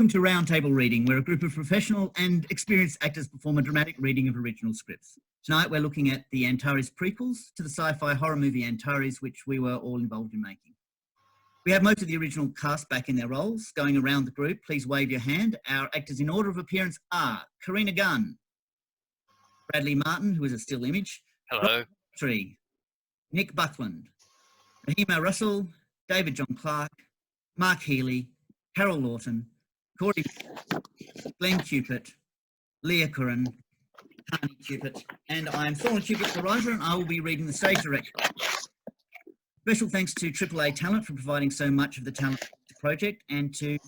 Welcome to Roundtable Reading, where a group of professional and experienced actors perform a dramatic reading of original scripts. Tonight we're looking at the Antaries Prequels to the sci-fi horror movie Antaries, which we were all involved in making. We have most of the original cast back in their roles. Going around the group, please wave your hand. Our actors in order of appearance are Karina Gunn, Bradley Martin, who is a still image. Hello. Tree, Nick Buckland, Rahimah Russell, David John Clark, Mark Healy, Carol Lawton, Corey, Glenn Cupid, Leah Curran, Harney Cupid, and I am Thorne Cupid, the writer, and I will be reading the stage direction. Special thanks to AAA Talent for providing so much of the talent project, and to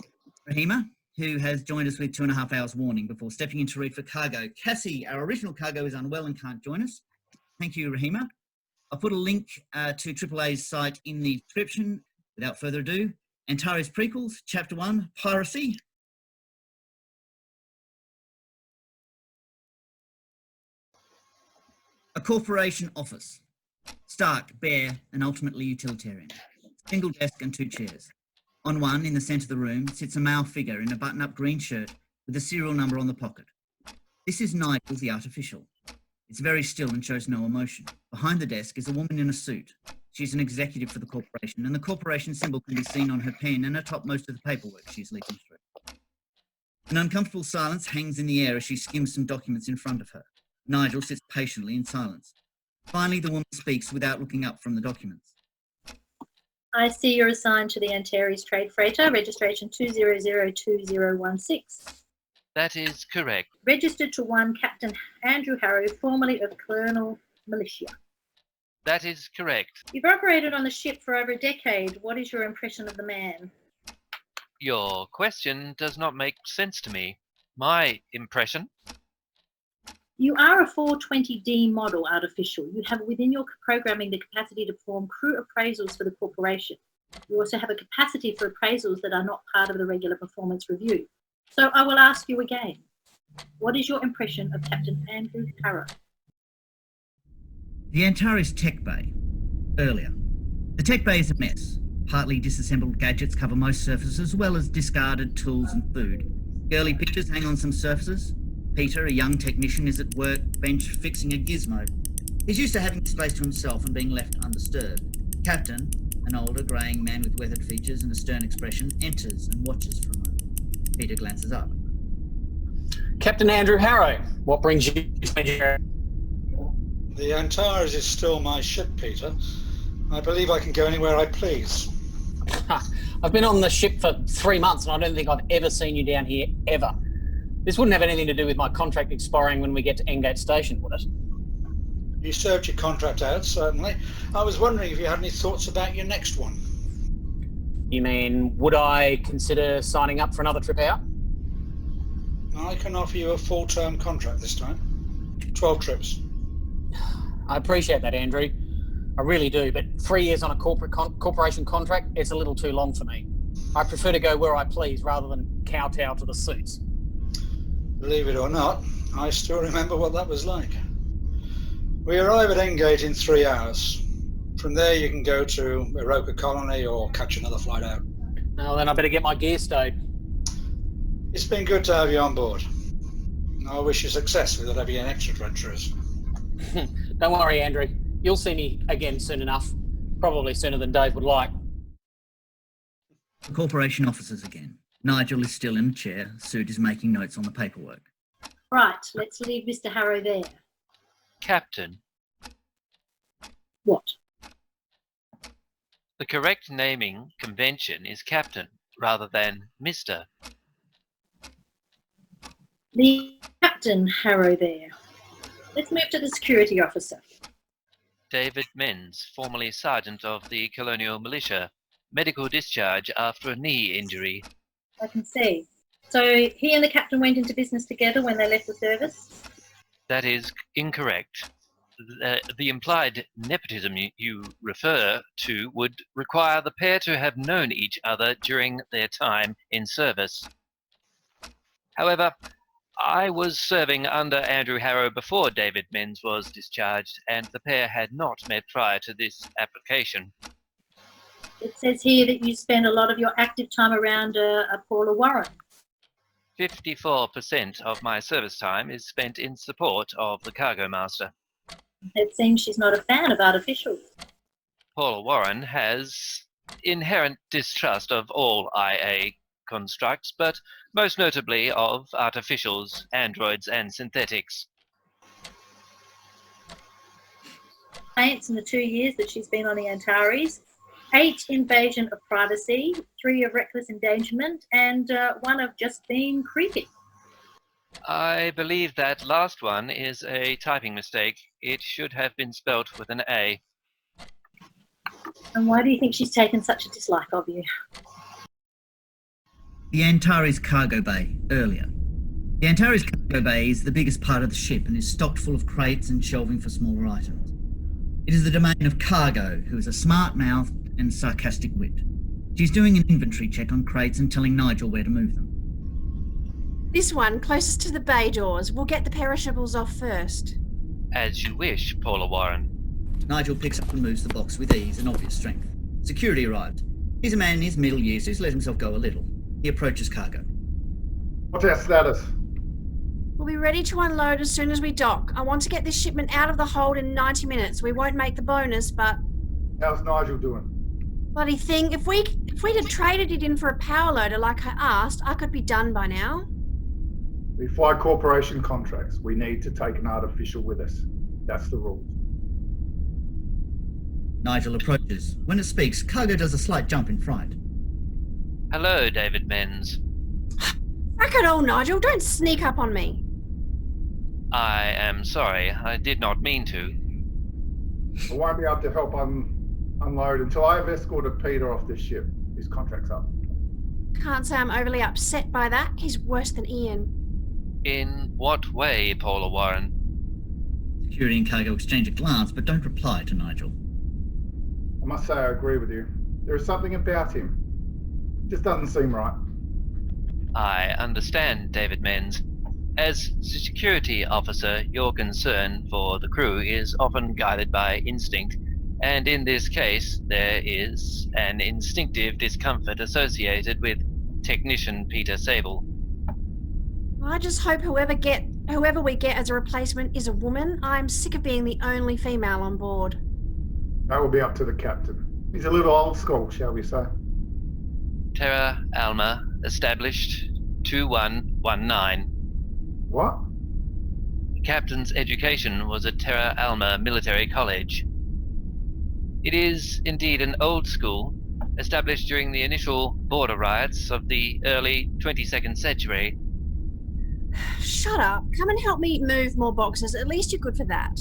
Rahimah, who has joined us with 2.5 hours warning before stepping in to read for Cargo. Cassie, our original Cargo, is unwell and can't join us. Thank you, Rahimah. I'll put a link to AAA's site in the description. Without further ado, Antaries Prequels, Chapter 1, Piracy. A corporation office. Stark, bare, and ultimately utilitarian. Single desk and 2 chairs. On one, in the centre of the room, sits a male figure in a button-up green shirt with a serial number on the pocket. This is Nigel, the artificial. It's very still and shows no emotion. Behind the desk is a woman in a suit. She's an executive for the corporation, and the corporation symbol can be seen on her pen and atop most of the paperwork she's leafing through. An uncomfortable silence hangs in the air as she skims some documents in front of her. Nigel sits patiently in silence. Finally, the woman speaks without looking up from the documents. I see you're assigned to the Antaries Trade Freighter, registration 2002016. That is correct. Registered to one Captain Andrew Harrow, formerly of Colonel Militia. That is correct. You've operated on the ship for over a decade. What is your impression of the man? Your question does not make sense to me. My impression? You are a 420D model artificial. You have within your programming the capacity to perform crew appraisals for the corporation. You also have a capacity for appraisals that are not part of the regular performance review. So I will ask you again, what is your impression of Captain Andrew Harrow? The Antares Tech Bay. Earlier. The Tech Bay is a mess. Partly disassembled gadgets cover most surfaces, as well as discarded tools and food. Girly pictures hang on some surfaces. Peter, a young technician, is at work bench fixing a gizmo. He's used to having space to himself and being left undisturbed. Captain, an older, greying man with weathered features and a stern expression, enters and watches for a moment. Peter glances up. Captain Andrew Harrow, what brings you here? The Antares is still my ship, Peter. I believe I can go anywhere I please. I've been on the ship for 3 months and I don't think I've ever seen you down here, ever. This wouldn't have anything to do with my contract expiring when we get to Engate Station, would it? You served your contract out, certainly. I was wondering if you had any thoughts about your next one. You mean, would I consider signing up for another trip out? I can offer you a full-term contract this time. 12 trips. I appreciate that, Andrew. I really do, but 3 years on a corporation contract, it's a little too long for me. I prefer to go where I please rather than kowtow to the suits. Believe it or not, I still remember what that was like. We arrive at Engate in 3 hours. From there you can go to Iroka Colony or catch another flight out. Well, then I better get my gear stowed. It's been good to have you on board. I wish you success with whatever your next adventure is. Don't worry, Andrew. You'll see me again soon enough. Probably sooner than Dave would like. The corporation officers again. Nigel is still in the chair. Suit is making notes on the paperwork. Right, let's leave Mr. Harrow there. Captain. What? The correct naming convention is Captain rather than Mr. The Captain Harrow there. Let's move to the security officer. David Menz, formerly Sergeant of the Colonial Militia. Medical discharge after a knee injury. I can see. So he and the captain went into business together when they left the service? That is incorrect. The implied nepotism you refer to would require the pair to have known each other during their time in service. However, I was serving under Andrew Harrow before David Menz was discharged, and the pair had not met prior to this application. It says here that you spend a lot of your active time around a Paula Warren. 54% of my service time is spent in support of the cargo master. It seems she's not a fan of artificials. Paul Warren has inherent distrust of all IA constructs, but most notably of artificials, androids, and synthetics. Complaints in the 2 years that she's been on the Antaries: 8 invasion of privacy, 3 of reckless endangerment, and 1 of just being creepy. I believe that last one is a typing mistake. It should have been spelt with an A. And why do you think she's taken such a dislike of you? The Antares cargo bay, earlier. The Antares cargo bay is the biggest part of the ship and is stocked full of crates and shelving for smaller items. It is the domain of Cargo, who is a smart-mouthed and sarcastic wit. She's doing an inventory check on crates and telling Nigel where to move them. This one, closest to the bay doors. We'll get the perishables off first. As you wish, Paula Warren. Nigel picks up and moves the box with ease and obvious strength. Security arrived. He's a man in his middle years who's let himself go a little. He approaches Cargo. What's our status? We'll be ready to unload as soon as we dock. I want to get this shipment out of the hold in 90 minutes. We won't make the bonus, but... How's Nigel doing? Bloody thing. If we'd have traded it in for a power loader like I asked, I could be done by now. We fly corporation contracts. We need to take an artificial with us. That's the rule. Nigel approaches. When it speaks, Cargo does a slight jump in fright. Hello, David Menz. Fuck it all, Nigel. Don't sneak up on me. I am sorry. I did not mean to. I won't be able to help unload until I have escorted Peter off this ship. His contract's up. Can't say I'm overly upset by that. He's worse than Ian. In what way, Paula Warren? Security and Cargo exchange a glance, but don't reply to Nigel. I must say I agree with you. There is something about him. It just doesn't seem right. I understand, David Menz. As security officer, your concern for the crew is often guided by instinct, and in this case, there is an instinctive discomfort associated with Technician Peter Sable. I just hope whoever we get as a replacement is a woman. I'm sick of being the only female on board. That will be up to the captain. He's a little old school, shall we say. Terra Alma, established 2119. What? The captain's education was at Terra Alma Military College. It is indeed an old school, established during the initial border riots of the early 22nd century. Shut up. Come and help me move more boxes. At least you're good for that.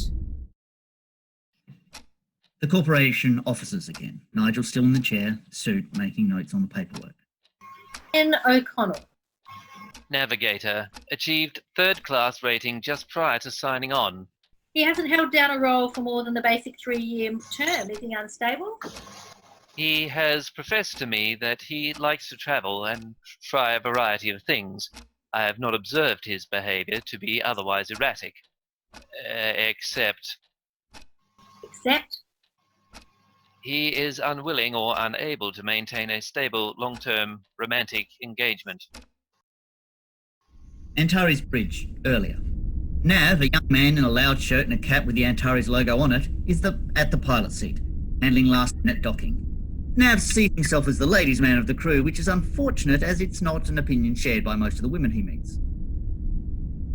The corporation officers again. Nigel still in the chair, suit, making notes on the paperwork. Ian O'Connell. Navigator, achieved 3rd class rating just prior to signing on. He hasn't held down a role for more than the basic 3-year term. Is he unstable? He has professed to me that he likes to travel and try a variety of things. I have not observed his behavior to be otherwise erratic. Except he is unwilling or unable to maintain a stable, long-term romantic engagement. Antaries Bridge, earlier. Nav, a young man in a loud shirt and a cap with the Antares logo on it, is at the pilot seat, handling last-minute docking. Nav sees himself as the ladies' man of the crew, which is unfortunate as it's not an opinion shared by most of the women he meets.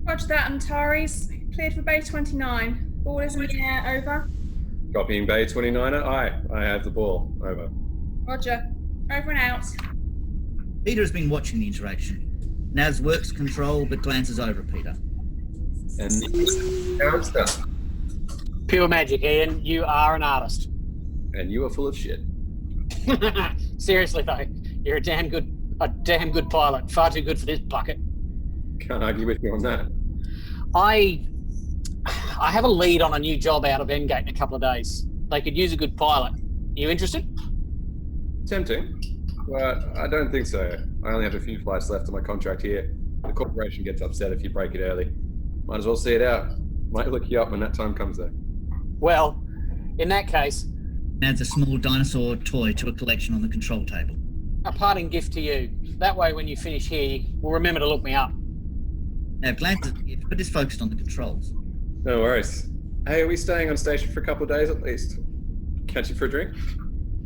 Roger that, Antares. Cleared for Bay 29. Ball is in the air, over. Copying Bay 29er. Aye, I have the ball. Over. Roger. Over and out. Peter has been watching the interaction. Nav's works control, but glances over at Peter. And character. Pure magic, Ian. You are an artist. And you are full of shit. Seriously though, you're a damn good pilot. Far too good for this bucket. Can't argue with you on that. I have a lead on a new job out of Endgate in a couple of days. They could use a good pilot. You interested? Tempting, but I don't think so. I only have a few flights left on my contract here. The corporation gets upset if you break it early. Might as well see it out. Might look you up when that time comes though. Well, in that case... Adds a small dinosaur toy to a collection on the control table. A parting gift to you. That way, when you finish here, we'll remember to look me up. Now, glances at the gift, but is focused on the controls. No worries. Hey, are we staying on station for a couple of days at least? Catch you for a drink?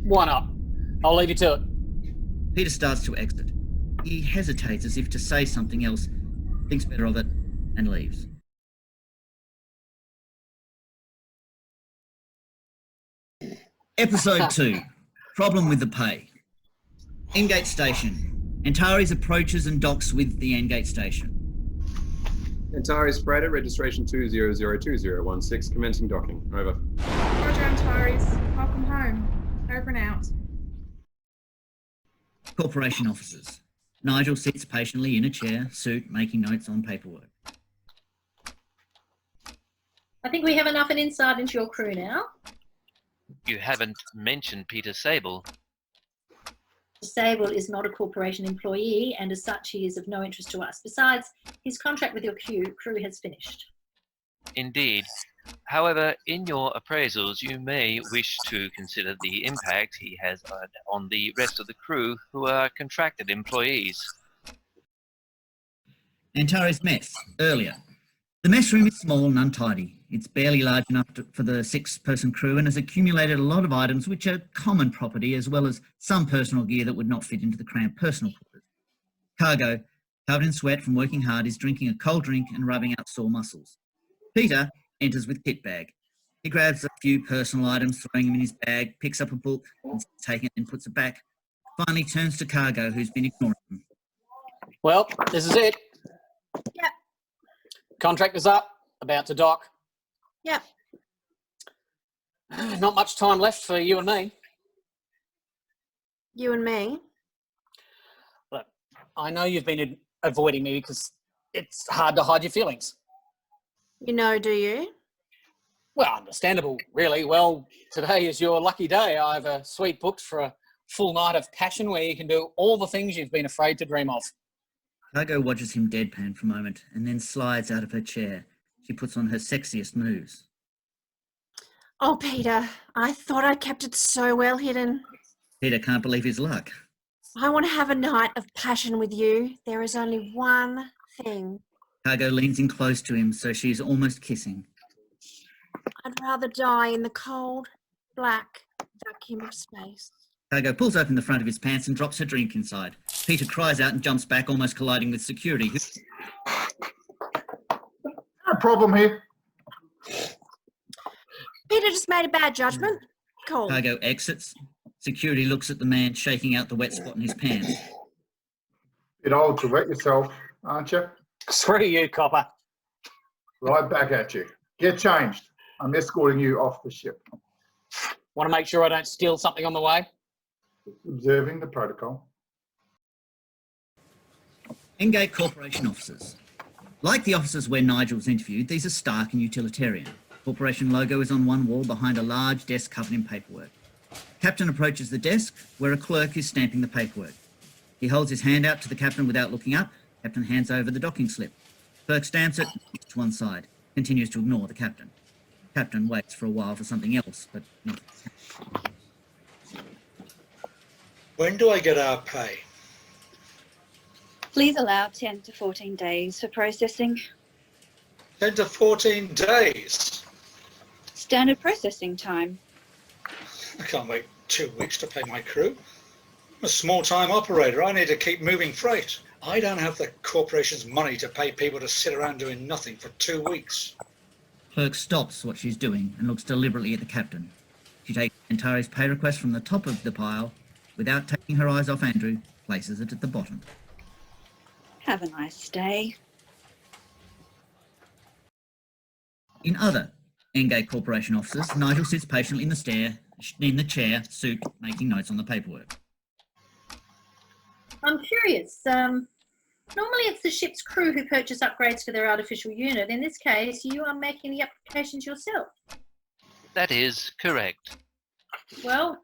Why not? I'll leave you to it. Peter starts to exit. He hesitates as if to say something else, thinks better of it, and leaves. Episode 2. Problem with the pay. Endgate Station. Antares approaches and docks with the Endgate Station. Antaries Freighter, registration 2002016, commencing docking. Over. Roger, Antares. Welcome home. Over and out. Corporation officers. Nigel sits patiently in a chair, suit, making notes on paperwork. I think we have enough an insight into your crew now. You haven't mentioned Peter Sable. Sable is not a corporation employee, and as such, he is of no interest to us. Besides, his contract with your crew has finished. Indeed. However, in your appraisals, you may wish to consider the impact he has had on the rest of the crew who are contracted employees. Antares mess. Earlier. The mess room is small and untidy. It's barely large enough for the 6-person crew and has accumulated a lot of items which are common property, as well as some personal gear that would not fit into the cramped personal quarters. Cargo, covered in sweat from working hard, is drinking a cold drink and rubbing out sore muscles. Peter enters with kit bag. He grabs a few personal items, throwing them in his bag, picks up a book, and taking it and puts it back. Finally turns to Cargo, who's been ignoring him. Well, this is it. Yep. Contract is up, about to dock. Yep. Not much time left for you and me. You and me. Look, I know you've been avoiding me because it's hard to hide your feelings. You know, do you? Well, understandable, really. Well, today is your lucky day. I have a suite booked for a full night of passion where you can do all the things you've been afraid to dream of. Cargo watches him deadpan for a moment and then slides out of her chair. She puts on her sexiest moves. Oh, Peter, I thought I kept it so well hidden. Peter can't believe his luck. I want to have a night of passion with you. There is only one thing. Cargo leans in close to him, so she's almost kissing. I'd rather die in the cold, black vacuum of space. Cargo pulls open the front of his pants and drops her drink inside. Peter cries out and jumps back, almost colliding with security. No problem here. Peter just made a bad judgment. Cool. Cargo exits. Security looks at the man shaking out the wet spot in his pants. Bit old to wet yourself, aren't you? Screw you, copper. Right back at you. Get changed. I'm escorting you off the ship. Want to make sure I don't steal something on the way? Observing the protocol. Endgate Corporation officers. Like the officers where Nigel's interviewed, these are stark and utilitarian. Corporation logo is on one wall behind a large desk covered in paperwork. Captain approaches the desk where a clerk is stamping the paperwork. He holds his hand out to the captain without looking up. Captain hands over the docking slip. Clerk stamps it to one side, continues to ignore the captain. Captain waits for a while for something else, but nothing. When do I get our pay? Please allow 10 to 14 days for processing. 10 to 14 days. Standard processing time. I can't wait 2 weeks to pay my crew. I'm a small-time operator. I need to keep moving freight. I don't have the corporation's money to pay people to sit around doing nothing for 2 weeks. Clerk stops what she's doing and looks deliberately at the captain. She takes Antares' pay request from the top of the pile, without taking her eyes off Andrew, places it at the bottom. Have a nice day. In other Endgate Corporation offices, Nigel sits patiently in the chair, suit, making notes on the paperwork. I'm curious. Normally it's the ship's crew who purchase upgrades for their artificial unit. In this case, you are making the applications yourself. That is correct. Well,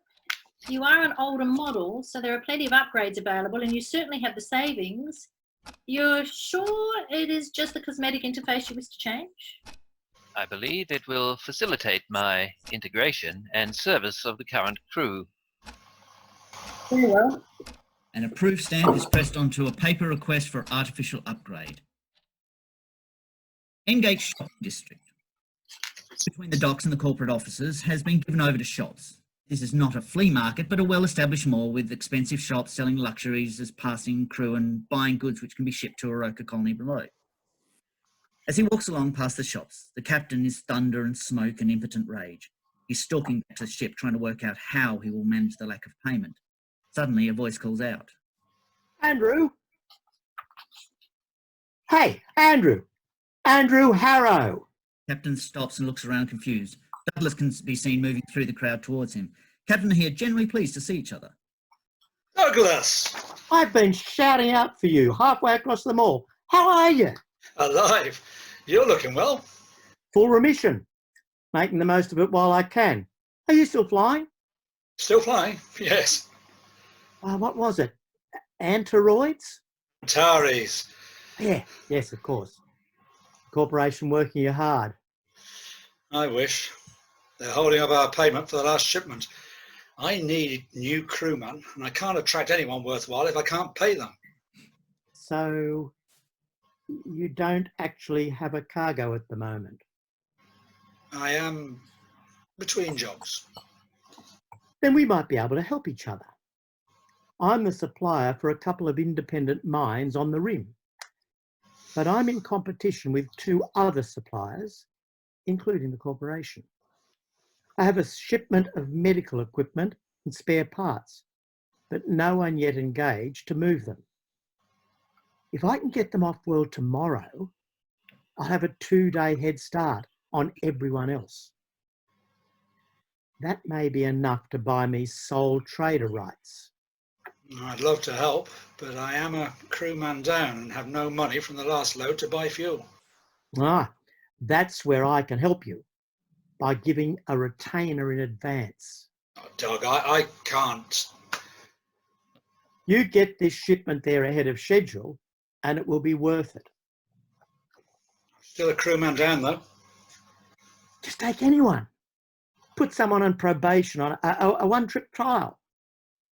you are an older model, so there are plenty of upgrades available, and you certainly have the savings. You're sure it is just the cosmetic interface you wish to change? I believe it will facilitate my integration and service of the current crew. Very well. An approved stamp is pressed onto a paper request for artificial upgrade. Endgate Shopping District, between the docks and the corporate offices, has been given over to shops. This is not a flea market, but a well-established mall with expensive shops selling luxuries as passing crew and buying goods which can be shipped to a Roka colony below. As he walks along past the shops, the captain is thunder and smoke and impotent rage. He's stalking back to the ship, trying to work out how he will manage the lack of payment. Suddenly, a voice calls out. Andrew? Hey, Andrew! Andrew Harrow! Captain stops and looks around confused. Douglas can be seen moving through the crowd towards him. Captain and he are generally pleased to see each other. Douglas! I've been shouting out for you halfway across the mall. How are you? Alive. You're looking well. Full remission. Making the most of it while I can. Are you still flying? Still flying? Yes. What was it? Antaroids? Antaries. Yeah, yes, of course. Corporation working you hard. I wish. They're holding up our payment for the last shipment. I need new crewmen, and I can't attract anyone worthwhile if I can't pay them. So, you don't actually have a cargo at the moment? I am between jobs. Then we might be able to help each other. I'm the supplier for a couple of independent mines on the rim. But I'm in competition with 2 other suppliers, including the corporation. I have a shipment of medical equipment and spare parts, but no one yet engaged to move them. If I can get them off world tomorrow, I'll have a 2-day head start on everyone else. That may be enough to buy me sole trader rights. I'd love to help, but I am a crewman down and have no money from the last load to buy fuel. That's where I can help you, by giving a retainer in advance. Oh, Doug, I can't. You get this shipment there ahead of schedule and it will be worth it. Still a crewman down, though. Just take anyone. Put someone on probation on a one-trip trial.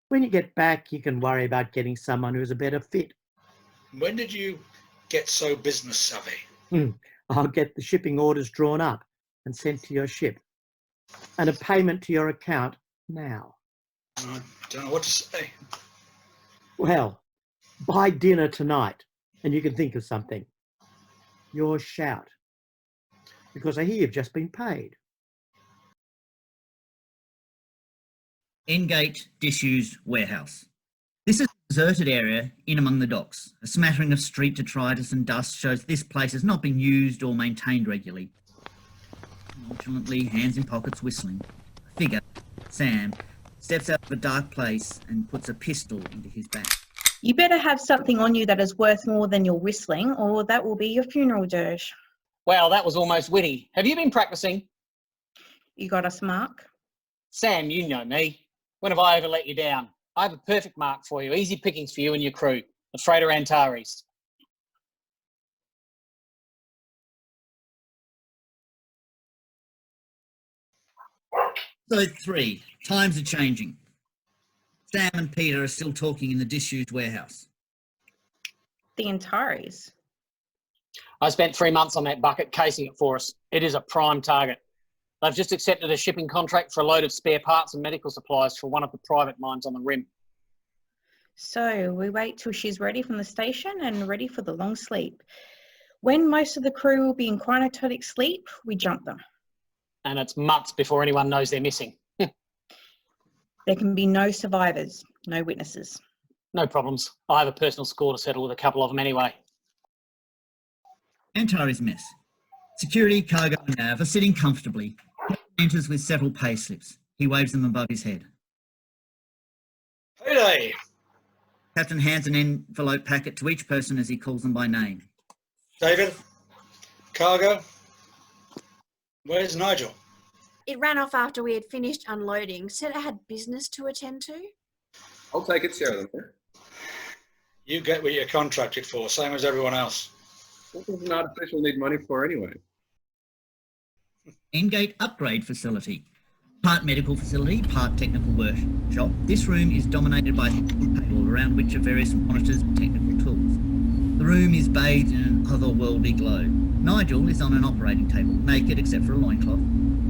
When you get back, you can worry about getting someone who's a better fit. When did you get so business savvy? I'll get the shipping orders drawn up and sent to your ship, and a payment to your account now. I don't know what to say. Well, buy dinner tonight and you can think of something. Your shout. Because I hear you've just been paid. Endgate Disused Warehouse. This is a deserted area in among the docks. A smattering of street detritus and dust shows this place has not been used or maintained regularly. Nonchalantly, hands in pockets, whistling, a figure, Sam, steps out of a dark place and puts a pistol into his back. You better have something on you that is worth more than your whistling, or that will be your funeral dirge. Well, that was almost witty. Have you been practicing? You got us, Mark? Sam, you know me. When have I ever let you down? I have a perfect mark for you. Easy pickings for you and your crew. The freighter Antaries. So 3. Times are changing. Sam and Peter are still talking in the disused warehouse. The Antaries. I spent 3 months on that bucket casing it for us. It is a prime target. They've just accepted a shipping contract for a load of spare parts and medical supplies for one of the private mines on the rim. So we wait till she's ready from the station and ready for the long sleep. When most of the crew will be in cryogenic sleep, we jump them. And it's months before anyone knows they're missing. There can be no survivors, no witnesses. No problems. I have a personal score to settle with a couple of them anyway. Antaries mess. Security, cargo and nav are sitting comfortably. He enters with several pay slips. He waves them above his head. Payday! Captain hands an envelope packet to each person as he calls them by name. David? Cargo? Where's Nigel? It ran off after we had finished unloading. Said it had business to attend to. I'll take it, share them. You get what you're contracted for, same as everyone else. What does an artificial need money for anyway? Endgate Upgrade Facility. Part medical facility, part technical workshop, this room is dominated by a table around which are various monitors and technical tools. The room is bathed in an otherworldly glow. Nigel is on an operating table, naked except for a loincloth.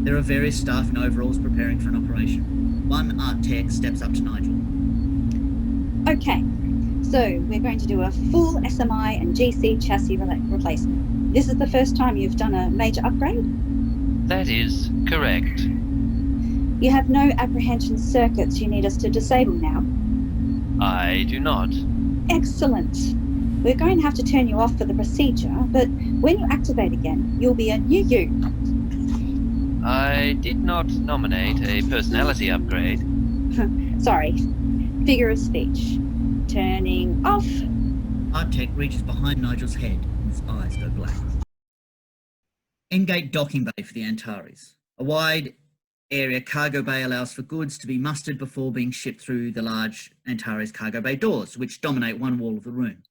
There are various staff in overalls preparing for an operation. One art tech steps up to Nigel. Okay, so we're going to do a full SMI and GC chassis replacement. This is the first time you've done a major upgrade? That is correct. You have no apprehension circuits you need us to disable now? I do not. Excellent. We're going to have to turn you off for the procedure, but when you activate again, you'll be a new you. I did not nominate a personality upgrade. Sorry, figure of speech. Turning off. Art tech reaches behind Nigel's head and his eyes go black. Endgate docking bay for the Antaries. A wide area cargo bay allows for goods to be mustered before being shipped through the large Antares cargo bay doors, which dominate one wall of the room.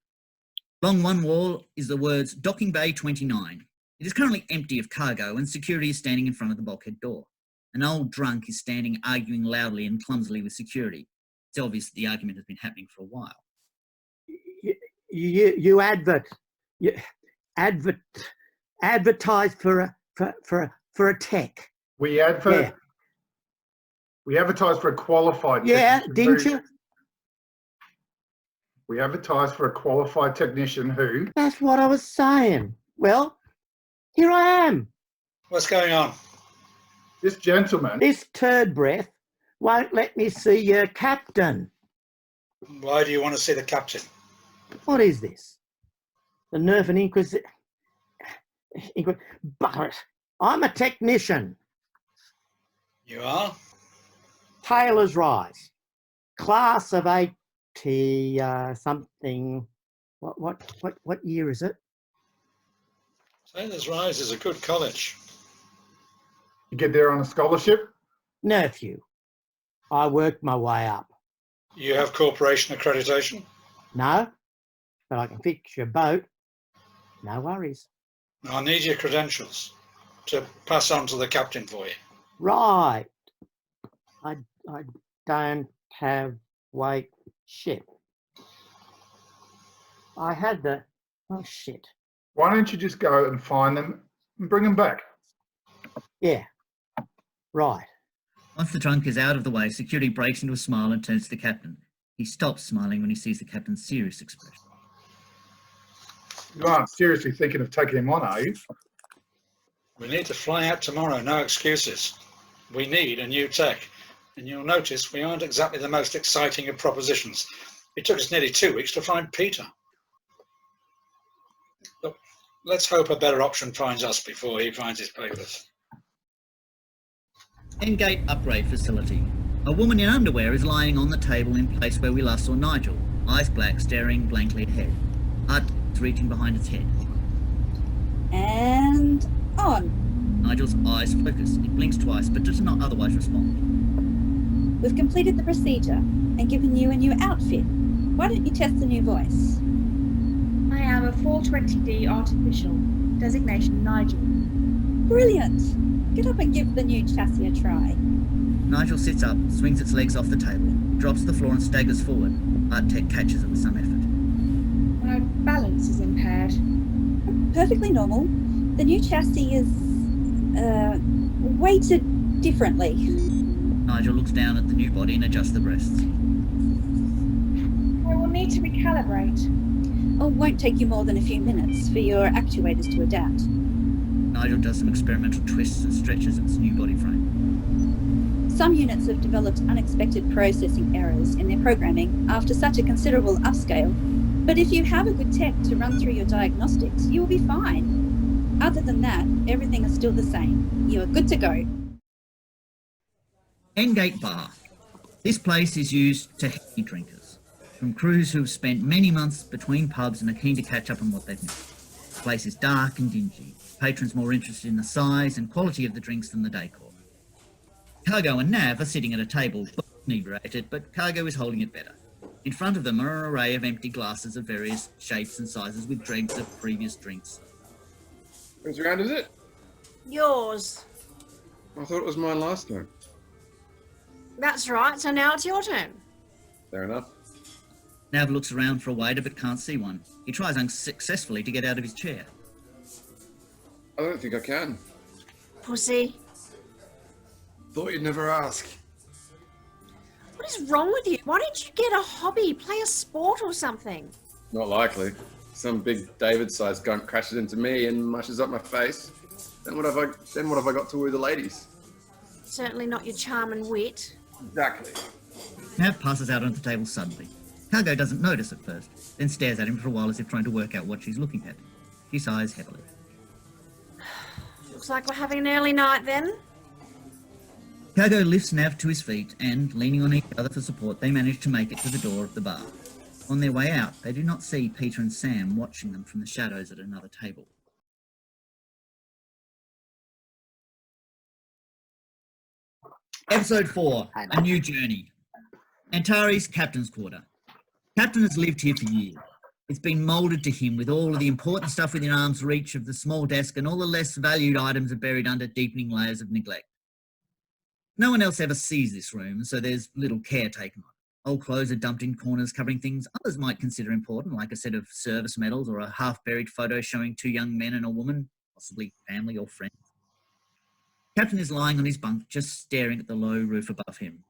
Along one wall is the words Docking Bay 29. It is currently empty of cargo and security is standing in front of the bulkhead door. An old drunk is standing arguing loudly and clumsily with security. It's obvious that the argument has been happening for a while. You advertise for a tech. We advertise for a qualified technician. Didn't you? We advertise for a qualified technician who... That's what I was saying. Well, here I am. What's going on? This gentleman... This turd breath won't let me see your captain. Why do you want to see the captain? What is this? The nerve and Inquisition... But I'm a technician. You are? Taylor's Rise. Class of 80 something. What year is it? Taylor's Rise is a good college. You get there on a scholarship? Nephew. I worked my way up. You have corporation accreditation? No, but I can fix your boat. No worries. I need your credentials to pass on to the captain for you. Right. I don't have weight. Shit. I had the... Oh, shit. Why don't you just go and find them and bring them back? Yeah. Right. Once the drunk is out of the way, security breaks into a smile and turns to the captain. He stops smiling when he sees the captain's serious expression. You aren't seriously thinking of taking him on, are you? We need to fly out tomorrow, no excuses. We need a new tech. And you'll notice we aren't exactly the most exciting of propositions. It took us nearly 2 weeks to find Peter. Look, let's hope a better option finds us before he finds his papers. Endgate upgrade facility. A woman in underwear is lying on the table in place where we last saw Nigel, eyes black, staring blankly ahead. Art is reaching behind its head. And on. Nigel's eyes focus. It blinks twice, but does not otherwise respond. We've completed the procedure and given you a new outfit. Why don't you test the new voice? I am a 420D artificial. Designation Nigel. Brilliant. Get up and give the new chassis a try. Nigel sits up, swings its legs off the table, drops to the floor and staggers forward. Art Tech catches it with some effort. My balance is impaired. Perfectly normal. The new chassis is weighted differently. Nigel looks down at the new body and adjusts the breasts. I will need to recalibrate. Oh, it won't take you more than a few minutes for your actuators to adapt. Nigel does some experimental twists and stretches its new body frame. Some units have developed unexpected processing errors in their programming after such a considerable upscale, but if you have a good tech to run through your diagnostics, you will be fine. Other than that, everything is still the same. You are good to go. Endgate Bar. This place is used to heavy drinkers, from crews who have spent many months between pubs and are keen to catch up on what they've missed. The place is dark and dingy. Patrons more interested in the size and quality of the drinks than the decor. Cargo and Nav are sitting at a table, inebriated, but Cargo is holding it better. In front of them are an array of empty glasses of various shapes and sizes with dregs of previous drinks. Whose round is it? Yours. I thought it was mine last time. That's right, so now it's your turn. Fair enough. Nav looks around for a waiter but can't see one. He tries unsuccessfully to get out of his chair. I don't think I can. Pussy. Thought you'd never ask. What is wrong with you? Why don't you get a hobby? Play a sport or something? Not likely. Some big David-sized gunk crashes into me and mushes up my face. Then what have I got to woo the ladies? Certainly not your charm and wit. Exactly. Nav passes out onto the table suddenly. Cargo doesn't notice at first, then stares at him for a while as if trying to work out what she's looking at. She sighs heavily. Looks like we're having an early night then. Cargo lifts Nav to his feet and, leaning on each other for support, they manage to make it to the door of the bar. On their way out, they do not see Peter and Sam watching them from the shadows at another table. Episode 4, A New Journey. Antaries Captain's Quarter. Captain has lived here for years. It's been moulded to him with all of the important stuff within arm's reach of the small desk, and all the less valued items are buried under deepening layers of neglect. No one else ever sees this room, so there's little care taken on it. Old clothes are dumped in corners covering things others might consider important, like a set of service medals or a half-buried photo showing 2 young men and a woman, possibly family or friends. Captain is lying on his bunk, just staring at the low roof above him.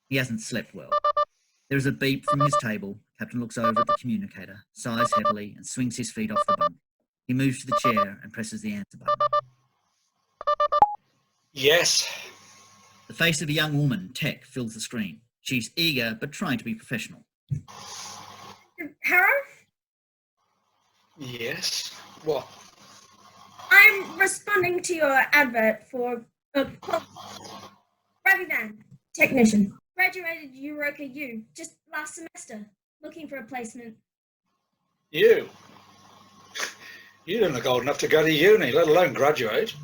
He hasn't slept well. There is a beep from his table. Captain looks over at the communicator, sighs heavily, and swings his feet off the bunk. He moves to the chair and presses the answer button. Yes. The face of a young woman, Tech, fills the screen. She's eager, but trying to be professional. Harrow? Yes. What? I'm responding to your advert for a Ravivan technician. Graduated Europa U just last semester. Looking for a placement. You? You don't look old enough to go to uni, let alone graduate.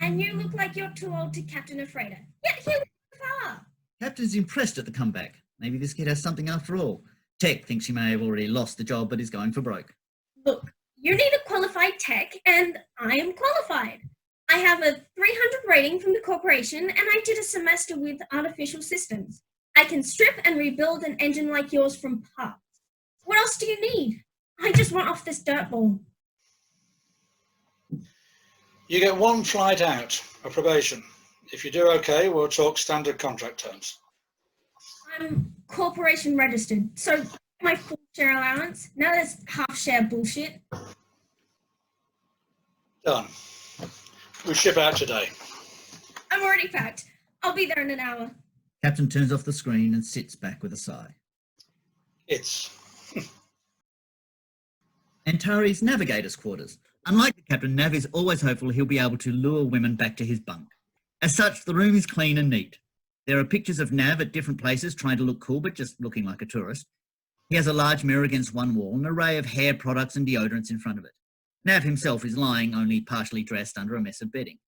And you look like you're too old to captain a freighter. Yet here we are. Captain's impressed at the comeback. Maybe this kid has something after all. Tech thinks she may have already lost the job, but is going for broke. Look, you need a qualified tech, and I am qualified. I have a 300 rating from the corporation, and I did a semester with artificial systems. I can strip and rebuild an engine like yours from parts. What else do you need? I just want off this dirt ball. You get 1 flight out of probation. If you do okay, we'll talk standard contract terms. I'm corporation registered, so my full share allowance. Now there's half share bullshit. Done. We ship out today. I'm already packed. I'll be there in an hour. Captain turns off the screen and sits back with a sigh. It's Antaries Navigator's quarters. Unlike the captain, Nav is always hopeful he'll be able to lure women back to his bunk. As such, the room is clean and neat. There are pictures of Nav at different places trying to look cool, but just looking like a tourist. He has a large mirror against one wall, an array of hair products and deodorants in front of it. Nav himself is lying, only partially dressed, under a mess of bedding.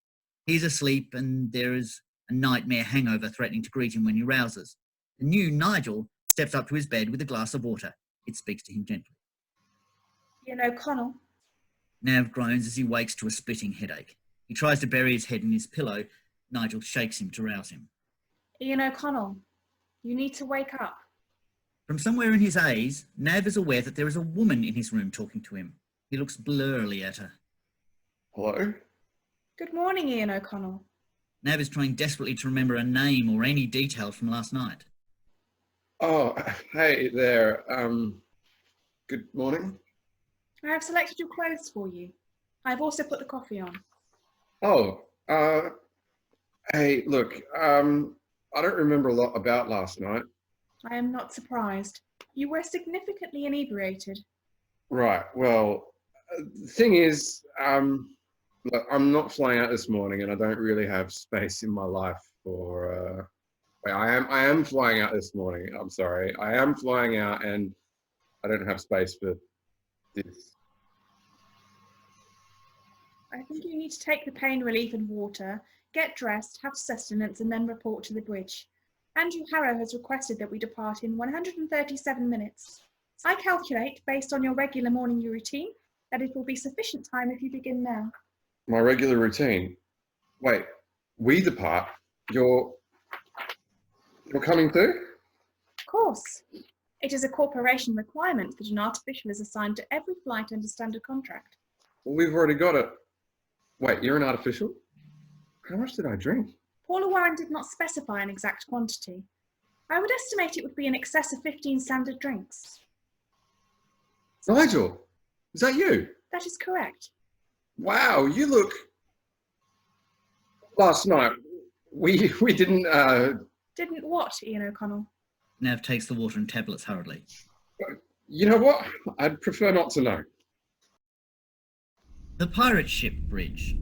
He's asleep, and there is a nightmare hangover threatening to greet him when he rouses. The new Nigel steps up to his bed with a glass of water. It speaks to him gently. Ian O'Connell. Nav groans as he wakes to a splitting headache. He tries to bury his head in his pillow. Nigel shakes him to rouse him. Ian O'Connell, you need to wake up. From somewhere in his A's, Nav is aware that there is a woman in his room talking to him. He looks blurrily at her. Hello? Good morning, Ian O'Connell. Nav is trying desperately to remember a name or any detail from last night. Oh, hey there. Good morning. I have selected your clothes for you. I've also put the coffee on. Oh, hey, look, I don't remember a lot about last night. I am not surprised. You were significantly inebriated. Right, well, the thing is, look, I'm not flying out this morning and I don't really have space in my life for, I am flying out this morning, I'm sorry. I am flying out and I don't have space for this. I think you need to take the pain relief and water, get dressed, have sustenance, and then report to the bridge. Andrew Harrow has requested that we depart in 137 minutes. I calculate, based on your regular morning routine, that it will be sufficient time if you begin now. My regular routine? Wait, we depart? You're... You're coming too? Of course. It is a corporation requirement that an artificial is assigned to every flight under standard contract. Well, we've already got it. Wait, you're an artificial? How much did I drink? Paula Warren did not specify an exact quantity. I would estimate it would be in excess of 15 standard drinks. Nigel, is that you? That is correct. Wow, you look... Last night, we didn't... Didn't what, Ian O'Connell? Nav takes the water and tablets hurriedly. You know what? I'd prefer not to know. The pirate ship bridge.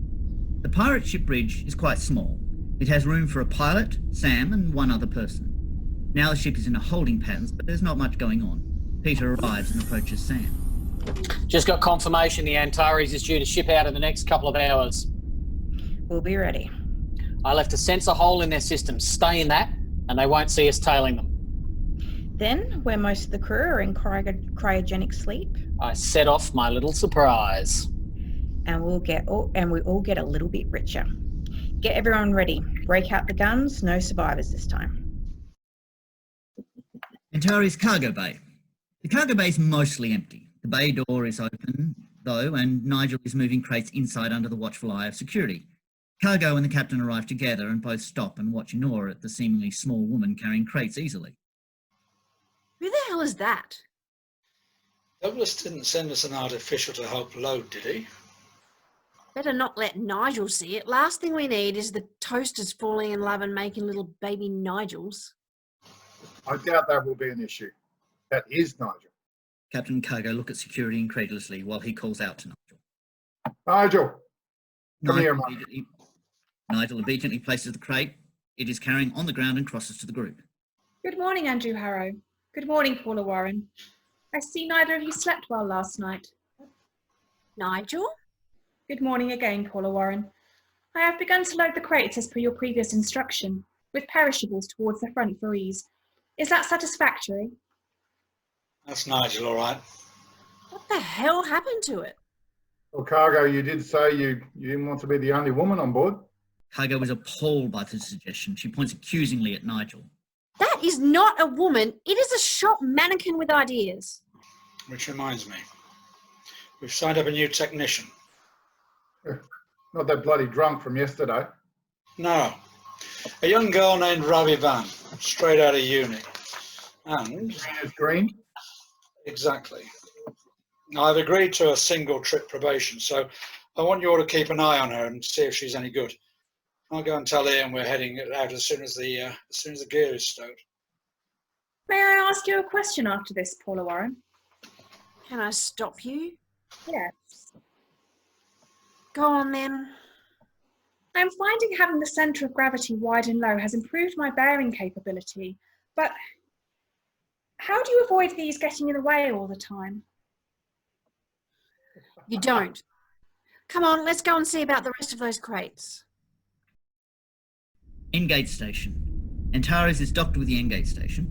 The pirate ship bridge is quite small. It has room for a pilot, Sam, and one other person. Now the ship is in a holding pattern, but there's not much going on. Peter arrives and approaches Sam. Just got confirmation the Antaries is due to ship out in the next couple of hours. We'll be ready. I left a sensor hole in their system. Stay in that, and they won't see us tailing them. Then, where most of the crew are in cryogenic sleep, I set off my little surprise. and we all get a little bit richer. Get everyone ready. Break out the guns. No survivors this time. Antaries cargo bay. The cargo bay is mostly empty. The bay door is open, though, and Nigel is moving crates inside under the watchful eye of security. Cargo and the captain arrive together and both stop and watch in awe at the seemingly small woman carrying crates easily. Who the hell is that? Douglas didn't send us an artificial to help load, did he? Better not let Nigel see it. Last thing we need is the toasters falling in love and making little baby Nigels. I doubt that will be an issue. That is Nigel. Captain and cargo look at security incredulously while he calls out to Nigel. Nigel, come here, mate. Nigel obediently places the crate it is carrying on the ground and crosses to the group. Good morning, Andrew Harrow. Good morning, Paula Warren. I see neither of you slept well last night. Nigel? Good morning again, Paula Warren. I have begun to load the crates as per your previous instruction, with perishables towards the front for ease. Is that satisfactory? That's Nigel, all right. What the hell happened to it? Well, Cargo, you did say you didn't want to be the only woman on board. Cargo was appalled by the suggestion. She points accusingly at Nigel. That is not a woman. It is a shop mannequin with ideas. Which reminds me, we've signed up a new technician. Not that bloody drunk from yesterday. No, a young girl named Ravi Van, straight out of uni. And... Green? Exactly. I've agreed to a single trip probation, so I want you all to keep an eye on her and see if she's any good. I'll go and tell Ian we're heading out as soon as the gear is stowed. May I ask you a question after this, Paula Warren? Can I stop you? Yes. Go on then. I'm finding having the centre of gravity wide and low has improved my bearing capability, but how do you avoid these getting in the way all the time? You don't. Come on, let's go and see about the rest of those crates. Endgate station. Antares is docked with the Endgate station.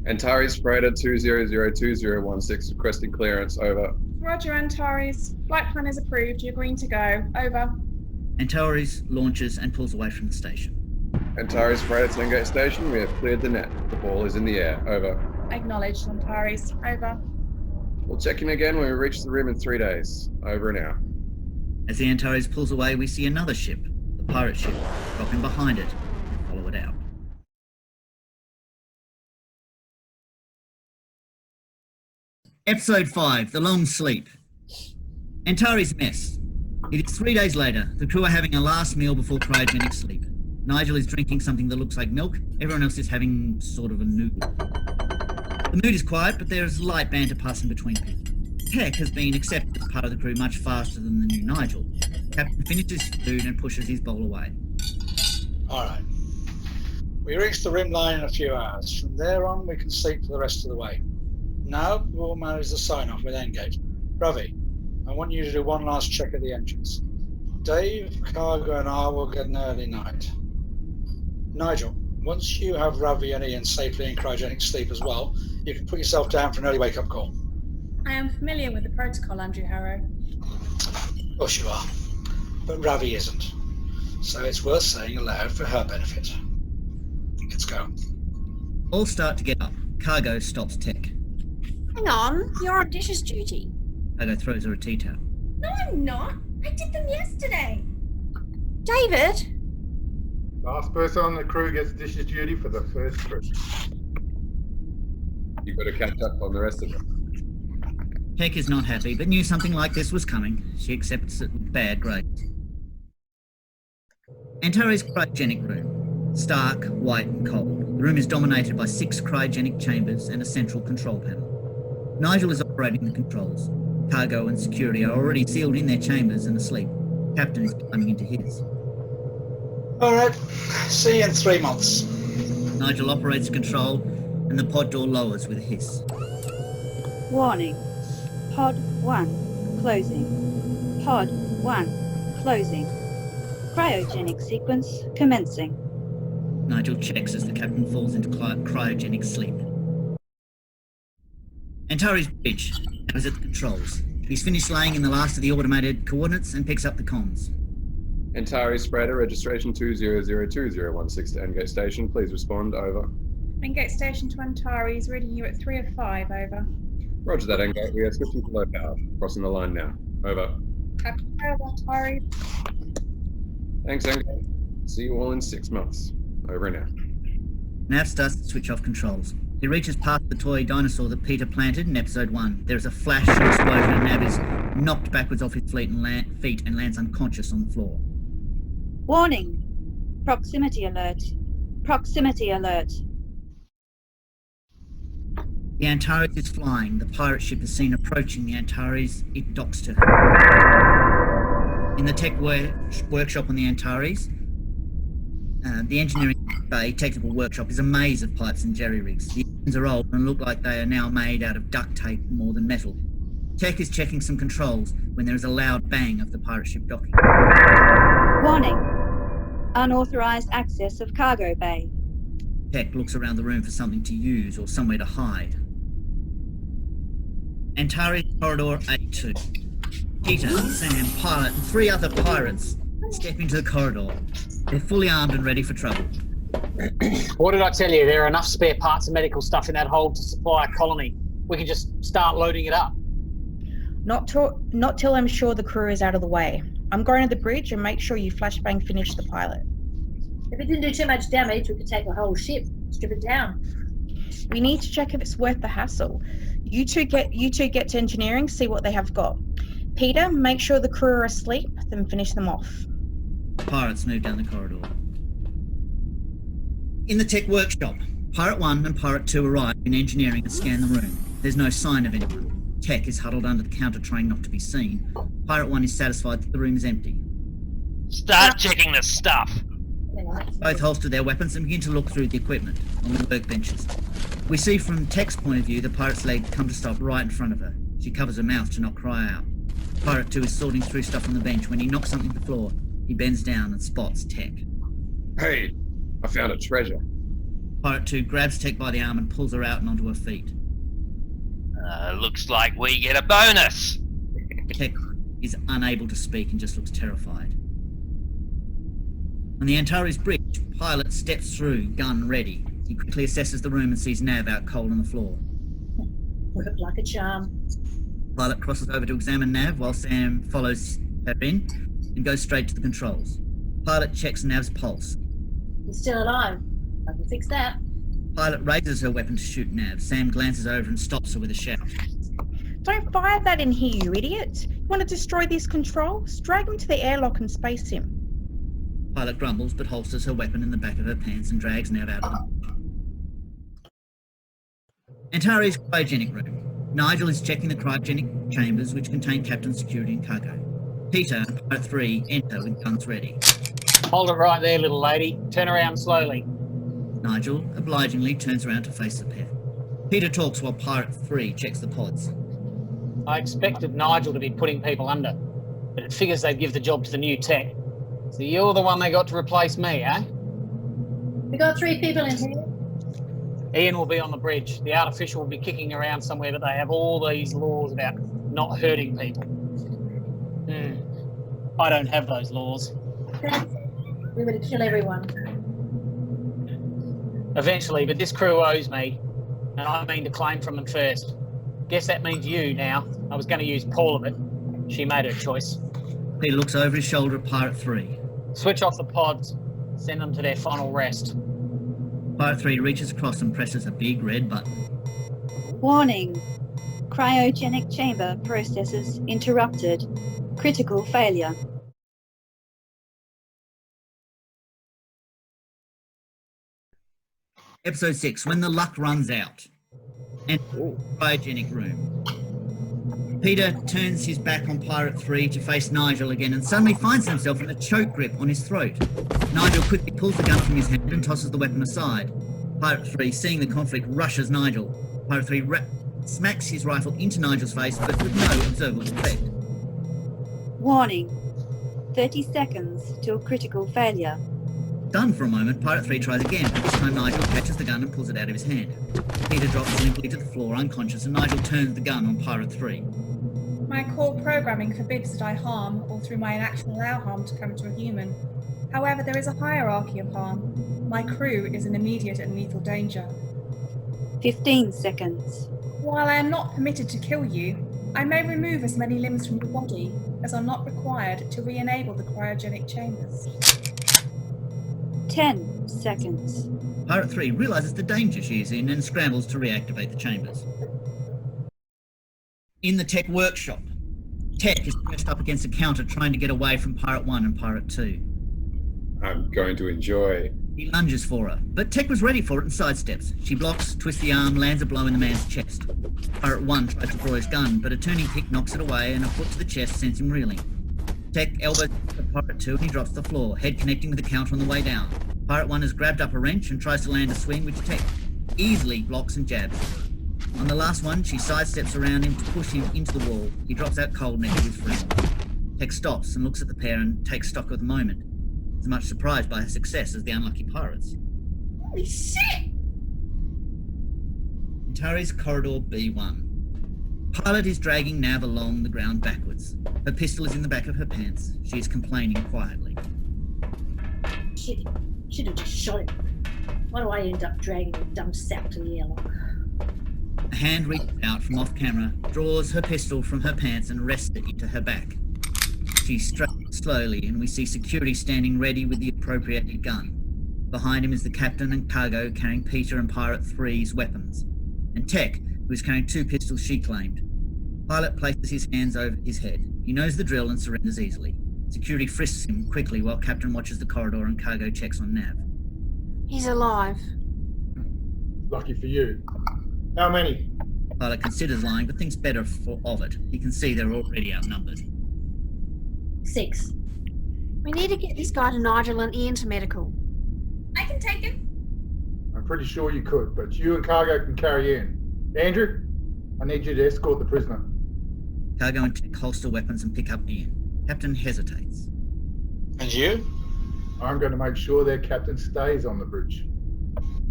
Antares freighter 2002016 requesting clearance, over. Roger, Antares. Flight plan is approved. You're green to go. Over. Antares launches and pulls away from the station. Antares freighter to Endgate station, we have cleared the net. The ball is in the air, over. Acknowledged, Antares. Over. We'll check in again when we reach the rim in 3 days. Over and out. As the Antares pulls away, we see another ship, the pirate ship, drop in behind it and follow it out. Episode 5, The Long Sleep. Antares mess. It is 3 days later. The crew are having a last meal before cryogenic sleep. Nigel is drinking something that looks like milk. Everyone else is having sort of a noodle. The mood is quiet, but there is light banter passing between people. Tech has been accepted as part of the crew much faster than the new Nigel. Captain finishes his food and pushes his bowl away. All right. We reach the rim line in a few hours. From there on, we can sleep for the rest of the way. Now, we'll manage the sign-off with Endgate. Ravi, I want you to do one last check of the engines. Dave, Cargo, and I will get an early night. Nigel, once you have Ravi and Ian safely in cryogenic sleep as well, you can put yourself down for an early wake-up call. I am familiar with the protocol, Andrew Harrow. Of course you are, but Ravi isn't. So it's worth saying aloud for her benefit. Let's go. All start to get up. Cargo stops Tech. Hang on, you're on dishes duty. Cargo throws her a tea towel. No, I'm not. I did them yesterday. David? Last person on the crew gets dishes duty for the first trip. You've got to catch up on the rest of it. Tech is not happy, but knew something like this was coming. She accepts it with bad grades. Antaries cryogenic room. Stark, white and cold. The room is dominated by 6 cryogenic chambers and a central control panel. Nigel is operating the controls. Cargo and security are already sealed in their chambers and asleep. Captain is climbing into his. Alright, see you in 3 months. Nigel operates control and the pod door lowers with a hiss. Warning. Pod 1 closing. Pod 1 closing. Cryogenic sequence commencing. Nigel checks as the captain falls into cryogenic sleep. Antaries Bridge is at the controls. He's finished laying in the last of the automated coordinates and picks up the comms. Antares Spreader, registration 20022016 to Endgate Station. Please respond, over. Endgate Station to Antares, reading you at 3:05, over. Roger that, Endgate. We are switching to low power. Crossing the line now. Over. Captain Antares. Thanks, Endgate. See you all in 6 months. Over and out. Nav starts to switch off controls. He reaches past the toy dinosaur that Peter planted in episode 1. There is a flash and explosion and Nav is knocked backwards off his feet and lands unconscious on the floor. Warning. Proximity alert. Proximity alert. The Antares is flying. The pirate ship is seen approaching the Antares. It docks to her. In the tech workshop on the Antares, the engineering bay technical workshop is a maze of pipes and jerry rigs. The engines are old and look like they are now made out of duct tape more than metal. Tech is checking some controls when there is a loud bang of the pirate ship docking. Warning. Unauthorized access of cargo bay. Tech looks around the room for something to use or somewhere to hide. Antares Corridor A2. Peter, Sam, Pilot, and 3 other pirates step into the corridor. They're fully armed and ready for trouble. What did I tell you? There are enough spare parts and medical stuff in that hold to supply a colony. We can just start loading it up. Not till I'm sure the crew is out of the way. I'm going to the bridge and make sure you flashbang finish the pilot. If it didn't do too much damage, we could take the whole ship, strip it down. We need to check if it's worth the hassle. You two get to engineering, see what they have got. Peter, make sure the crew are asleep, then finish them off. Pirates move down the corridor. In the tech workshop, Pirate 1 and Pirate 2 arrive in engineering and scan the room. There's no sign of anyone. Tech is huddled under the counter trying not to be seen. Pirate 1 is satisfied that the room is empty. Start checking the stuff. Both holster their weapons and begin to look through the equipment on the workbenches. We see from Tech's point of view the pirate's leg come to stop right in front of her. She covers her mouth to not cry out. Pirate 2 is sorting through stuff on the bench when he knocks something to the floor. He bends down and spots Tech. Hey, I found a treasure. Pirate 2 grabs Tech by the arm and pulls her out and onto her feet. Looks like we get a bonus. Tech is unable to speak and just looks terrified. On the Antares Bridge, Pilot steps through, gun ready. He quickly assesses the room and sees Nav out cold on the floor. Worked like a charm. Pilot crosses over to examine Nav while Sam follows her in and goes straight to the controls. Pilot checks Nav's pulse. He's still alive. I can fix that. Pilot raises her weapon to shoot Nav. Sam glances over and stops her with a shout. Don't fire that in here, you idiot. You want to destroy these controls? Drag him to the airlock and space him. Pilot grumbles but holsters her weapon in the back of her pants and drags Nav out of them. Antares cryogenic room. Nigel is checking the cryogenic chambers which contain captain, security and cargo. Peter and Pirate 3 enter with guns ready. Hold it right there, little lady. Turn around slowly. Nigel obligingly turns around to face the pair. Peter talks while Pirate 3 checks the pods. I expected Nigel to be putting people under, but it figures they'd give the job to the new tech. So you're the one they got to replace me, eh? We got 3 people in here. Ian will be on the bridge. The artificial will be kicking around somewhere, but they have all these laws about not hurting people. I don't have those laws. We would kill everyone. Eventually, but this crew owes me, and I mean to claim from them first. Guess that means you now. I was going to use Paul, but she made her choice. Peter looks over his shoulder at Pirate 3. Switch off the pods. Send them to their final rest. Pirate 3 reaches across and presses a big red button. Warning. Cryogenic chamber processes interrupted. Critical failure. Episode 6, When the Luck Runs Out. And cryogenic room. Peter turns his back on Pirate 3 to face Nigel again and suddenly finds himself in a choke grip on his throat. Nigel quickly pulls the gun from his hand and tosses the weapon aside. Pirate 3, seeing the conflict, rushes Nigel. Pirate 3 smacks his rifle into Nigel's face, but with no observable effect. Warning. 30 seconds till critical failure. Stunned for a moment, Pirate 3 tries again, but this time Nigel catches the gun and pulls it out of his hand. Peter drops limply to the floor unconscious and Nigel turns the gun on Pirate 3. My core programming forbids that I harm or through my inaction allow harm to come to a human. However, there is a hierarchy of harm. My crew is in immediate and lethal danger. 15 seconds. While I am not permitted to kill you, I may remove as many limbs from your body as are not required to re-enable the cryogenic chambers. 10 seconds. Pirate 3 realises the danger she is in and scrambles to reactivate the chambers. In the tech workshop, Tech is pressed up against a counter trying to get away from Pirate 1 and Pirate 2. I'm going to enjoy. He lunges for her, but Tech was ready for it and sidesteps. She blocks, twists the arm, lands a blow in the man's chest. Pirate 1 tries to draw his gun, but a turning kick knocks it away and a foot to the chest sends him reeling. Tech elbows Pirate 2 and he drops to the floor, head connecting with the counter on the way down. Pirate 1 has grabbed up a wrench and tries to land a swing, which Tech easily blocks and jabs. On the last one, she sidesteps around him to push him into the wall. He drops out cold next to his friend. Tech stops and looks at the pair and takes stock of the moment, as much surprised by her success as the unlucky pirates. Holy shit! Antaries Corridor B1. Pilot is dragging Nav along the ground backwards. Her pistol is in the back of her pants. She is complaining quietly. Shit. Should have just shot him. Why do I end up dragging the dumb sap to the airlock? A hand reaches out from off camera, draws her pistol from her pants and rests it into her back. She straps slowly and we see security standing ready with the appropriated gun. Behind him is the captain and cargo carrying Peter and Pirate 3's weapons, and Tech, who is carrying 2 pistols she claimed. Pilot places his hands over his head. He knows the drill and surrenders easily. Security frisks him quickly while Captain watches the corridor and cargo checks on Nav. He's alive. Lucky for you. How many? Pilot considers lying, but thinks better of it. He can see they're already outnumbered. 6. We need to get this guy to Nigel and Ian to medical. I can take him. I'm pretty sure you could, but you and Cargo can carry in. Andrew, I need you to escort the prisoner. Cargo and Tech holster weapons and pick up Ian. Captain hesitates. And you? I'm going to make sure their captain stays on the bridge.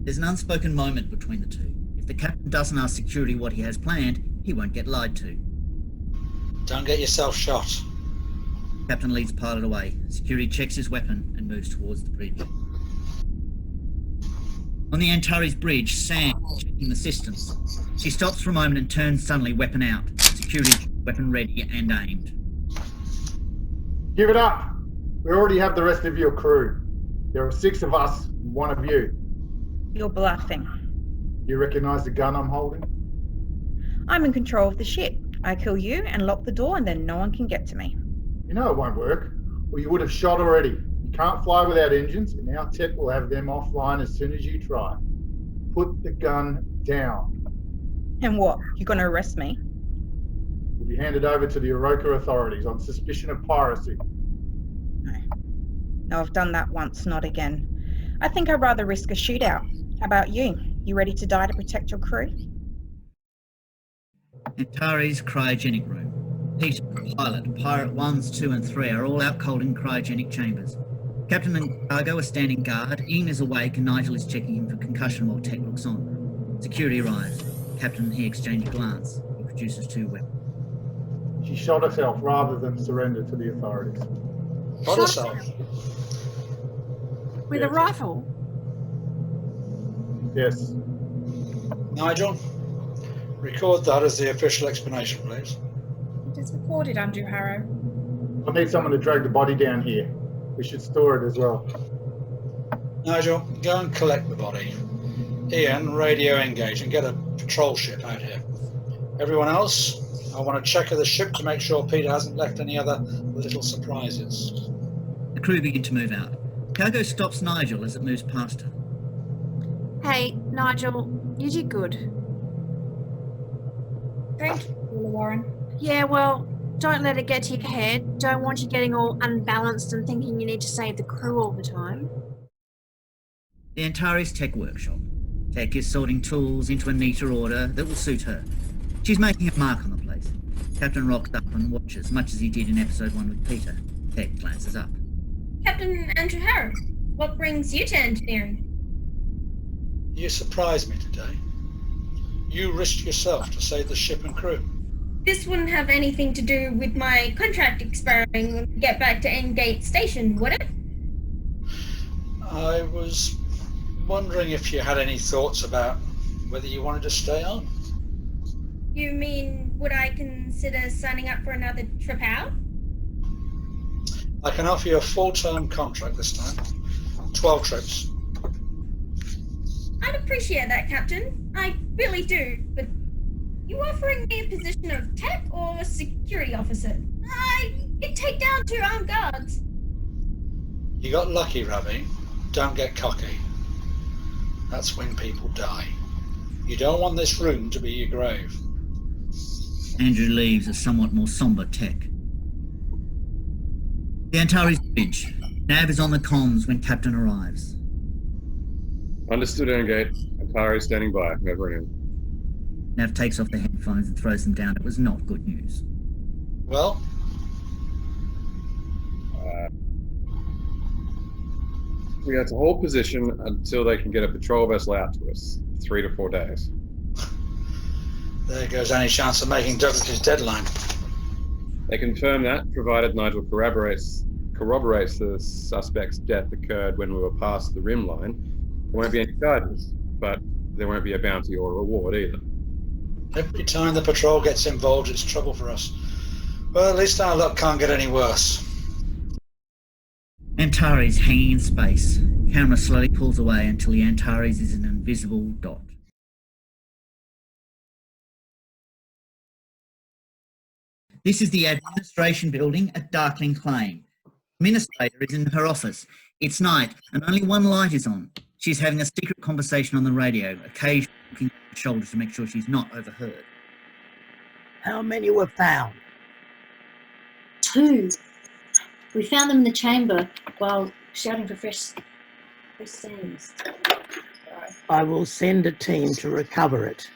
There's an unspoken moment between the two. If the captain doesn't ask security what he has planned, he won't get lied to. Don't get yourself shot. Captain leads Pilot away. Security checks his weapon and moves towards the bridge. On the Antaries bridge, Sam is checking the systems. She stops for a moment and turns suddenly, weapon out. Security weapon ready and aimed. Give it up! We already have the rest of your crew. There are 6 of us and 1 of you. You're bluffing. You recognize the gun I'm holding? I'm in control of the ship. I kill you and lock the door and then no one can get to me. You know it won't work, or you would have shot already. You can't fly without engines, and our tech will have them offline as soon as you try. Put the gun down. And what? You're going to arrest me? You'll be handed over to the Oroka authorities on suspicion of piracy. No, I've done that once, not again. I think I'd rather risk a shootout. How about you? You ready to die to protect your crew? Antaries cryogenic room. Peter, Pilot, Pirate 1s, 2 and 3 are all out cold in cryogenic chambers. Captain and cargo are standing guard. Ian is awake and Nigel is checking him for concussion while Tech looks on. Security arrives. Captain and he exchange a glance. He produces 2 weapons. She shot herself rather than surrender to the authorities. Shot herself? With a rifle? Yes. Nigel, record that as the official explanation, please. It is recorded, Andrew Harrow. I need someone to drag the body down here. We should store it as well. Nigel, go and collect the body. Ian, radio engage and get a patrol ship out here. Everyone else, I want to check of the ship to make sure Peter hasn't left any other little surprises. The crew begin to move out. Cargo stops Nigel as it moves past her. Hey, Nigel, you did good. Thank you, Paula Warren. Yeah, well, don't let it get to your head. Don't want you getting all unbalanced and thinking you need to save the crew all the time. The Antaries Tech Workshop. Tech is sorting tools into a neater order that will suit her. She's making a mark on the place. Captain rocks up and watches, much as he did in episode 1 with Peter. Tech glances up. Captain Andrew Harrow, what brings you to engineering? You surprised me today. You risked yourself to save the ship and crew. This wouldn't have anything to do with my contract expiring when we get back to Endgate Station, would it? I was wondering if you had any thoughts about whether you wanted to stay on. You mean, would I consider signing up for another trip out? I can offer you a full-term contract this time. 12 trips. I'd appreciate that, Captain. I really do, but you offering me a position of tech or security officer? I could take down 2 armed guards. You got lucky, Ravi. Don't get cocky. That's when people die. You don't want this room to be your grave. Andrew leaves a somewhat more sombre Tech. The Antares Bridge. Nav is on the comms when Captain arrives. Understood, Endgate. Antares standing by. Over and in. Nav takes off the headphones and throws them down. It was not good news. Well? We have to hold position until they can get a patrol vessel out to us. 3 to 4 days. There goes any chance of making Douglas's deadline. They confirm that, provided Nigel corroborates the suspect's death occurred when we were past the rim line. There won't be any charges, but there won't be a bounty or a reward either. Every time the patrol gets involved, it's trouble for us. Well, at least our luck can't get any worse. Antares hanging in space. Camera slowly pulls away until the Antares is an invisible dot. This is the administration building at Darkling Claim. Administrator is in her office. It's night and only one light is on. She's having a secret conversation on the radio, occasionally looking over her shoulder to make sure she's not overheard. How many were found? 2. We found them in the chamber while shouting for fresh sands. I will send a team to recover it.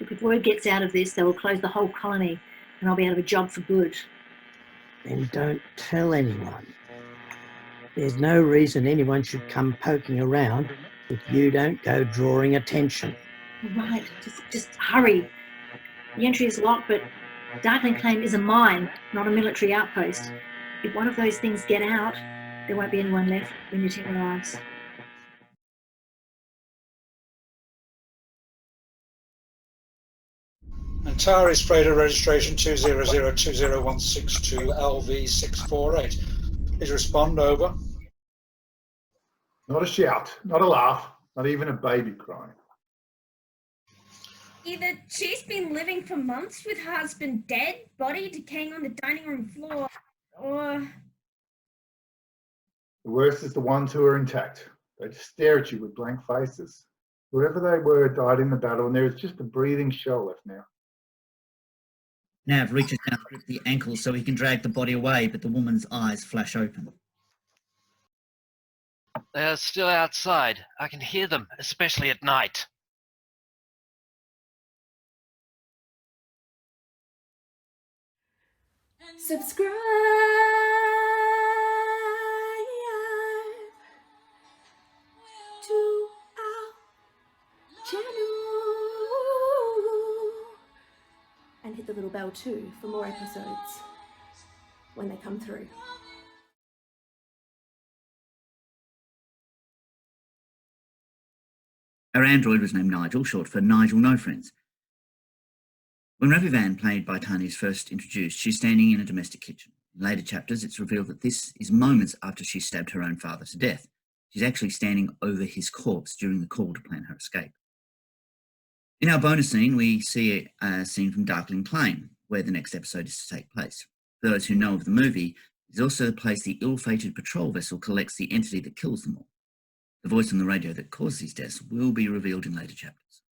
Look, if word gets out of this, they will close the whole colony and I'll be out of a job for good. Then don't tell anyone. There's no reason anyone should come poking around if you don't go drawing attention. Right, just hurry. The entry is locked, but Darkling Claim is a mine, not a military outpost. If one of those things get out, there won't be anyone left when your team arrives. Antares freighter registration 2002016 LV648. Please respond, over. Not a shout, not a laugh, not even a baby crying. Either she's been living for months with her husband dead, body decaying on the dining room floor, or... The worst is the ones who are intact. They just stare at you with blank faces. Whoever they were died in the battle, and there is just a breathing shell left now. Nav reaches down to grip the ankle so he can drag the body away, but the woman's eyes flash open. They're still outside. I can hear them, especially at night. Subscribe to our channel and hit the little bell too for more episodes when they come through. Our android was named Nigel, short for Nigel No Friends. When Ravi Van, played by Tanya, is first introduced, she's standing in a domestic kitchen. In later chapters, it's revealed that this is moments after she stabbed her own father to death. She's actually standing over his corpse during the call to plan her escape. In our bonus scene, we see a scene from Darkling Plain, where the next episode is to take place. For those who know of the movie, it's also the place the ill-fated patrol vessel collects the entity that kills them all. The voice on the radio that caused these deaths will be revealed in later chapters.